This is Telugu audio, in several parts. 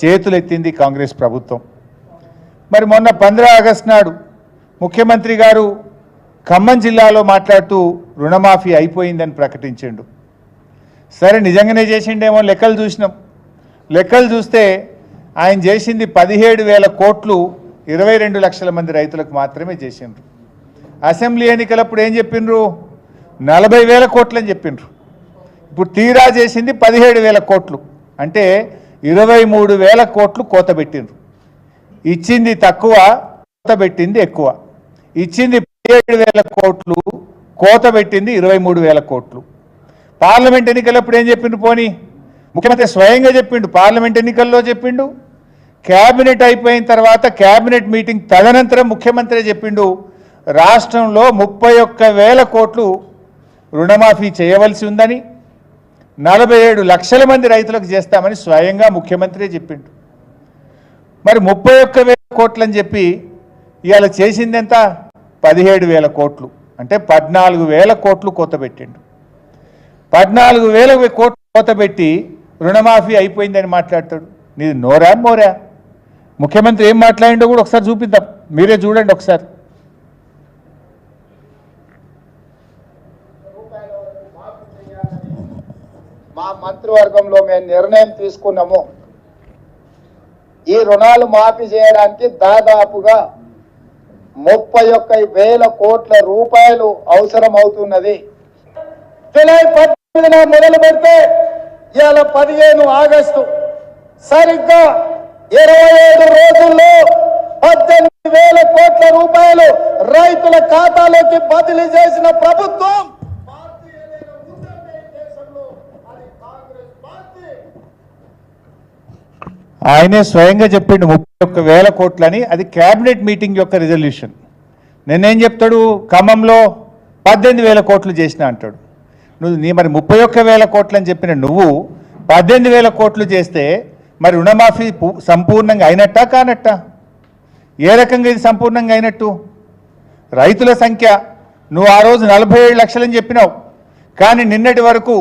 చేతులెత్తింది కాంగ్రెస్ ప్రభుత్వం. మరి మొన్న 15 ఆగస్టు నాడు ముఖ్యమంత్రి గారు ఖమ్మం జిల్లాలో మాట్లాడుతూ రుణమాఫీ అయిపోయిందని ప్రకటించిండు. సరే నిజంగానే చేసిండేమో లెక్కలు చూసినాం. లెక్కలు చూస్తే ఆయన చేసింది 17,000 కోట్లు 22 లక్షల మంది రైతులకు మాత్రమే చేసిండ్రు. అసెంబ్లీ ఎన్నికలప్పుడు ఏం చెప్పిండ్రు? 40,000 కోట్లు అని చెప్పిండ్రు. ఇప్పుడు తీరా చేసింది 17,000 కోట్లు, అంటే 23,000 కోట్లు కోత పెట్టిండ్రు. ఇచ్చింది తక్కువ, కోత పెట్టింది ఎక్కువ. ఇచ్చింది 17,000 కోట్లు, కోత పెట్టింది 23,000 కోట్లు. పార్లమెంట్ ఎన్నికలప్పుడు ఏం చెప్పిండు? పోనీ ముఖ్యమంత్రి స్వయంగా చెప్పిండు, పార్లమెంట్ ఎన్నికల్లో చెప్పిండు. క్యాబినెట్ అయిపోయిన తర్వాత క్యాబినెట్ మీటింగ్ తదనంతరం ముఖ్యమంత్రి చెప్పిండు, రాష్ట్రంలో 31,000 కోట్లు రుణమాఫీ చేయవలసి ఉందని, 47 లక్షల మంది రైతులకు చేస్తామని స్వయంగా ముఖ్యమంత్రి చెప్పిండు. మరి 31,000 కోట్లు అని చెప్పి ఇవాళ చేసింది ఎంత? 17,000 కోట్లు, అంటే 14,000 కోట్లు కోత పెట్టిండు. 14,000 కోట్లు కోత పెట్టి రుణమాఫీ అయిపోయిందని మాట్లాడతాడు. నీది నోరా మోరా? ముఖ్యమంత్రి ఏం మాట్లాడిండో కూడా ఒకసారి చూపిద్దాం, మీరే చూడండి ఒకసారి. మా మంత్రివర్గంలో మేము నిర్ణయం తీసుకున్నాము. ఈ రుణాలు మాఫీ చేయడానికి దాదాపుగా 31,000 కోట్ల రూపాయలు అవసరం అవుతున్నది. జూలై 18న మొదలు పెడితే ఇవాళ 15 ఆగస్టు, సరిగ్గా 27 రోజుల్లో 18,000 కోట్ల రూపాయలు రైతుల ఖాతాలోకి బదిలీ చేసిన ప్రభుత్వం ఆయనే స్వయంగా చెప్పిండు 31,000 కోట్లని. అది క్యాబినెట్ మీటింగ్ యొక్క రిజల్యూషన్. నేనేం చెప్తాడు? ఖమ్మంలో 18,000 కోట్లు చేసిన అంటాడు. నువ్వు మరి 31,000 కోట్లు అని చెప్పిన నువ్వు 18,000 కోట్లు చేస్తే మరి రుణమాఫీ సంపూర్ణంగా అయినట్టా కానట్టా? ఏ రకంగా ఇది సంపూర్ణంగా అయినట్టు? రైతుల సంఖ్య నువ్వు ఆ రోజు 47 లక్షలని చెప్పినావు, కానీ నిన్నటి వరకు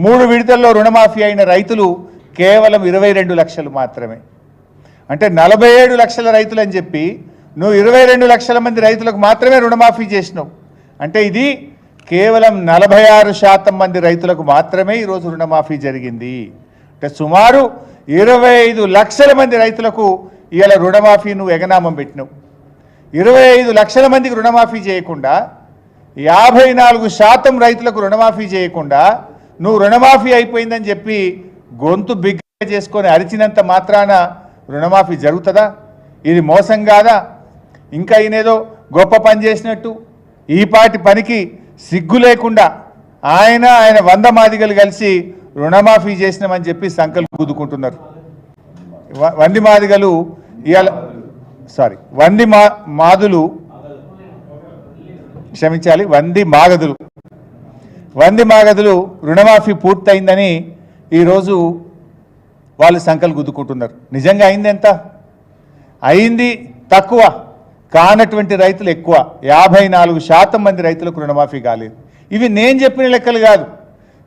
3 విడతల్లో రుణమాఫీ అయిన రైతులు కేవలం 22 లక్షలు మాత్రమే. అంటే 47 లక్షల రైతులు అని చెప్పి నువ్వు 22 లక్షల మంది రైతులకు మాత్రమే రుణమాఫీ చేసినావు. అంటే ఇది కేవలం 46% మంది రైతులకు మాత్రమే ఈరోజు రుణమాఫీ జరిగింది. అంటే సుమారు 25 లక్షల మంది రైతులకు ఇవాళ రుణమాఫీ నువ్వు ఎగనామం పెట్టినావు. 25 లక్షల మందికి రుణమాఫీ చేయకుండా, 54% రైతులకు రుణమాఫీ చేయకుండా నువ్వు రుణమాఫీ అయిపోయిందని చెప్పి గొంతు బిగ్గ చేసుకొని అరిచినంత మాత్రాన రుణమాఫీ జరుగుతుందా? ఇది మోసం కాదా? ఇంకా ఈయనేదో గొప్ప పని చేసినట్టు ఈ పాటి పనికి సిగ్గు లేకుండా ఆయన 100 మాదిగలు కలిసి రుణమాఫీ చేసినామని చెప్పి సంకల్పం గుద్దుకుంటున్నారు. వంది మాదిగలు ఇవాళ వంది మాగదులు రుణమాఫీ పూర్తయిందని ఈరోజు వాళ్ళు సంకల్పం గుద్దుకుంటున్నారు. నిజంగా అయింది ఎంత? అయింది తక్కువ, కానటువంటి రైతులు ఎక్కువ. 54% మంది రైతులకు రుణమాఫీ కాలేదు. ఇవి నేను చెప్పిన లెక్కలు కాదు,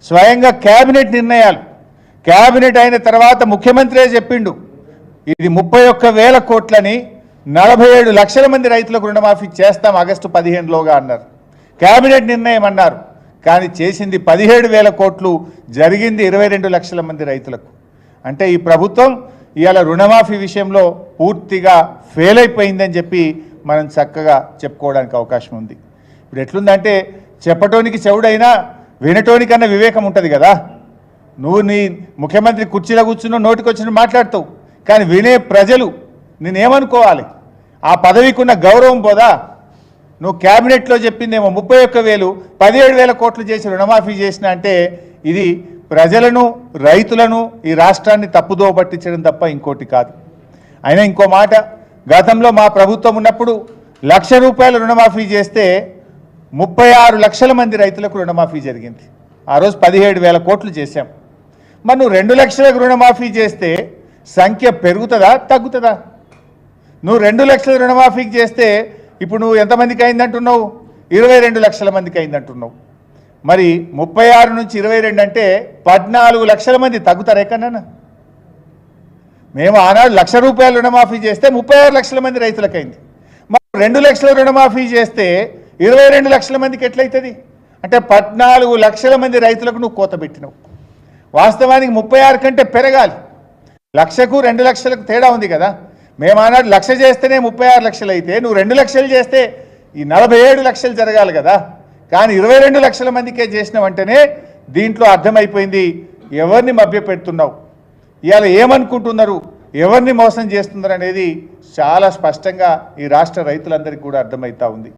స్వయంగా క్యాబినెట్ నిర్ణయాలు. క్యాబినెట్ అయిన తర్వాత ముఖ్యమంత్రి చెప్పిండు, ఇది 31,000 కోట్లని 47 లక్షల మంది రైతులకు రుణమాఫీ చేస్తాం ఆగస్టు 15లోగా అన్నారు. క్యాబినెట్ నిర్ణయం అన్నారు, కానీ చేసింది 17,000 కోట్లు, జరిగింది 22 లక్షల మంది రైతులకు. అంటే ఈ ప్రభుత్వం ఇవాళ రుణమాఫీ విషయంలో పూర్తిగా ఫెయిల్ అయిపోయిందని చెప్పి మనం చక్కగా చెప్పుకోవడానికి అవకాశం ఉంది. ఇప్పుడు ఎట్లుందంటే చెప్పటోనికి చెవుడైనా వినటోనికన్నా వివేకం ఉంటుంది కదా. నువ్వు నీ ముఖ్యమంత్రి కుర్చీలో కూర్చున్న నోటికి వచ్చిన మాట్లాడతావు, కానీ వినే ప్రజలు నేనేమనుకోవాలి? ఆ పదవికి ఉన్న గౌరవం పోదా? నువ్వు క్యాబినెట్లో చెప్పిందేమో 31,000, 17,000 కోట్లు చేసి రుణమాఫీ చేసిన అంటే ఇది ప్రజలను, రైతులను, ఈ రాష్ట్రాన్ని తప్పుదో పట్టించడం తప్ప ఇంకోటి కాదు. అయినా ఇంకో మాట, గతంలో మా ప్రభుత్వం ఉన్నప్పుడు ₹1,00,000 రుణమాఫీ చేస్తే 36 లక్షల మంది రైతులకు రుణమాఫీ జరిగింది. ఆ రోజు 17,000 కోట్లు చేశాం. మరి నువ్వు 2 లక్షలకు రుణమాఫీ చేస్తే సంఖ్య పెరుగుతుందా తగ్గుతుందా? నువ్వు 2 లక్షల రుణమాఫీకి చేస్తే ఇప్పుడు నువ్వు ఎంతమందికి అయిందంటున్నావు? 22 లక్షల మందికి అయిందంటున్నావు. మరి 36 నుంచి 22 అంటే 14 లక్షల మంది తగ్గుతారు ఎక్కడన్నా? మేము ఆనాడు 1,00,000 రూపాయలు రుణమాఫీ చేస్తే 36 లక్షల మంది రైతులకైంది. మరి 2 లక్షల రుణమాఫీ చేస్తే 22 లక్షల మందికి ఎట్లయితుంది? అంటే 14 లక్షల మంది రైతులకు నువ్వు కోత పెట్టినావు. వాస్తవానికి 36 కంటే పెరగాలి. 1,00,000కు 2 లక్షలకు తేడా ఉంది కదా. మేము ఆనాడు 1,00,000 చేస్తేనే 36 లక్షలు అయితే నువ్వు 2 లక్షలు చేస్తే ఈ 47 లక్షలు జరగాలి కదా. కానీ 22 లక్షల మందికే చేసినావంటేనే దీంట్లో అర్థమైపోయింది ఎవరిని మభ్యపెడుతున్నావు, ఇవాళ ఏమనుకుంటున్నారు, ఎవరిని మోసం చేస్తున్నారు అనేది చాలా స్పష్టంగా ఈ రాష్ట్ర రైతులందరికీ కూడా అర్థమవుతా ఉంది.